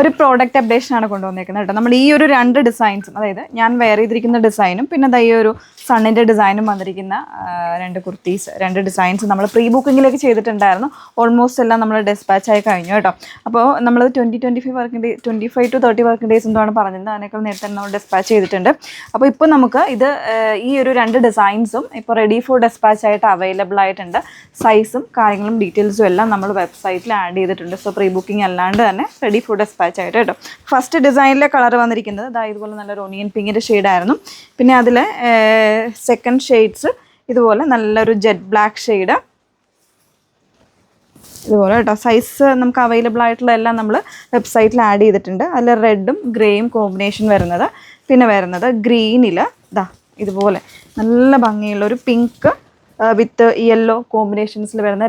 ഒരു product updation ആണ് കൊണ്ടുവന്നേക്കുന്നത് കേട്ടോ. നമ്മൾ ഈ ഒരു 2 ഡിസൈൻസും, അതായത് ഞാൻ വെയർ ചെയ്തിരിക്കുന്ന ഡിസൈനും പിന്നെ ഈ ഒരു സണ്ണിൻ്റെ ഡിസൈനും വന്നിരിക്കുന്ന 2 കുർത്തീസ്, 2 ഡിസൈൻസ് നമ്മൾ പ്രീ ബുക്കിങ്ങിലേക്ക് ചെയ്തിട്ടുണ്ടായിരുന്നു. ഓൾമോസ്റ്റ് എല്ലാം നമ്മൾ ഡെസ്പാച്ച് ആയി കഴിഞ്ഞു കേട്ടോ. അപ്പോൾ നമ്മൾ 25 to 30 വർക്കിംഗ് ഡേയ്സ് എന്താണ് പറഞ്ഞത്, അതിനേക്കാൾ നേരത്തെ നമ്മൾ ഡെസ്പാച്ച് ചെയ്തിട്ടുണ്ട്. അപ്പോൾ ഇപ്പോൾ നമുക്ക് ഇത് ഈ ഒരു 2 ഡിസൈൻസും ഇപ്പോൾ റെഡി ഫോർ ഡെസ്പാച്ച് ആയിട്ട് അവൈലബിൾ ആയിട്ടുണ്ട്. സൈസും കാര്യങ്ങളും ഡീറ്റെയിൽസും എല്ലാം നമ്മൾ വെബ്സൈറ്റിൽ ആഡ് ചെയ്തിട്ടുണ്ട്. സോ പ്രീ ബുക്കിംഗ് അല്ലാണ്ട് തന്നെ റെഡി ഫോർ ഡെസ്പാച്ച് ആയിട്ട് കേട്ടോ. ഫസ്റ്റ് ഡിസൈനിലെ കളർ വന്നിരിക്കുന്നത് ഇതുപോലെ നല്ലൊരു ഒനിയൻ പിങ്കിൻ്റെ ഷെയ്ഡായിരുന്നു. പിന്നെ അതിൽ സെക്കൻഡ് ഷെയ്ഡ്സ് ഇതുപോലെ നല്ലൊരു ജെറ്റ് ബ്ലാക്ക് ഷെയ്ഡ് ഇതുപോലെ കേട്ടോ. സൈസ് നമുക്ക് അവൈലബിൾ ആയിട്ടുള്ള എല്ലാം നമ്മൾ വെബ്സൈറ്റിൽ ആഡ് ചെയ്തിട്ടുണ്ട്. അതിൽ റെഡും ഗ്രേയും കോമ്പിനേഷൻ വരുന്നത്, പിന്നെ വരുന്നത് ഗ്രീനിൽ ഇതുപോലെ നല്ല ഭംഗിയുള്ള ഒരു പിങ്ക് വിത്ത് യെല്ലോ കോമ്പിനേഷൻസിൽ വരുന്ന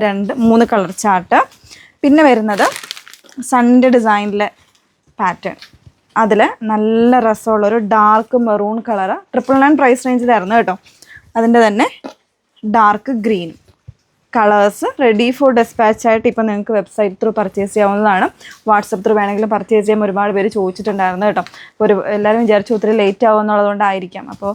3 കളർ ചാർട്ട്. പിന്നെ വരുന്നത് സണ്ണിൻ്റെ ഡിസൈനിലെ പാറ്റേൺ, അതിൽ നല്ല രസമുള്ളൊരു ഡാർക്ക് മെറൂൺ കളറ് 999 പ്രൈസ് റേഞ്ചിലായിരുന്നു കേട്ടോ. അതിൻ്റെ തന്നെ dark green colours ready for despatch ആയിട്ട് ഇപ്പോൾ നിങ്ങൾക്ക് വെബ്സൈറ്റ് ത്രൂ പർച്ചേസ് ചെയ്യാവുന്നതാണ്. വാട്സപ്പ് ത്രൂ വേണമെങ്കിലും പർച്ചേസ് ചെയ്യാൻ ഒരുപാട് പേര് ചോദിച്ചിട്ടുണ്ടായിരുന്നു കേട്ടോ. അപ്പോൾ എല്ലാവരും വിചാരിച്ചു ഒത്തിരി ലേറ്റ് ആവുമെന്നുള്ളതുകൊണ്ടായിരിക്കാം. അപ്പോൾ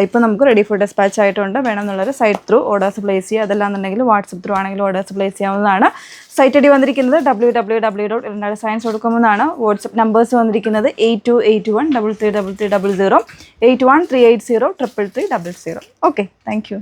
ഇപ്പോൾ നമുക്ക് റെഡി ഫോർ ഡെസ്പാച്ച് ആയിട്ടുണ്ട്. വേണമെന്നുള്ളൊരു സൈറ്റ് ത്രൂ ഓർഡേഴ്സ് പ്ലേസ് ചെയ്യുക. അതല്ലാന്നുണ്ടെങ്കിൽ വാട്സപ്പ് ത്രൂ ആണെങ്കിലും ഓർഡേഴ്സ് പ്ലേസ് ചെയ്യാവുന്നതാണ്. സൈറ്റ് ഐ ഡി വന്നിരിക്കുന്നത് www.irnadascience.com എന്നാണ്. വാട്സപ്പ് നമ്പേഴ്സ് വന്നിരിക്കുന്നത് 8281 333300, 8138033300. Okay, thank you.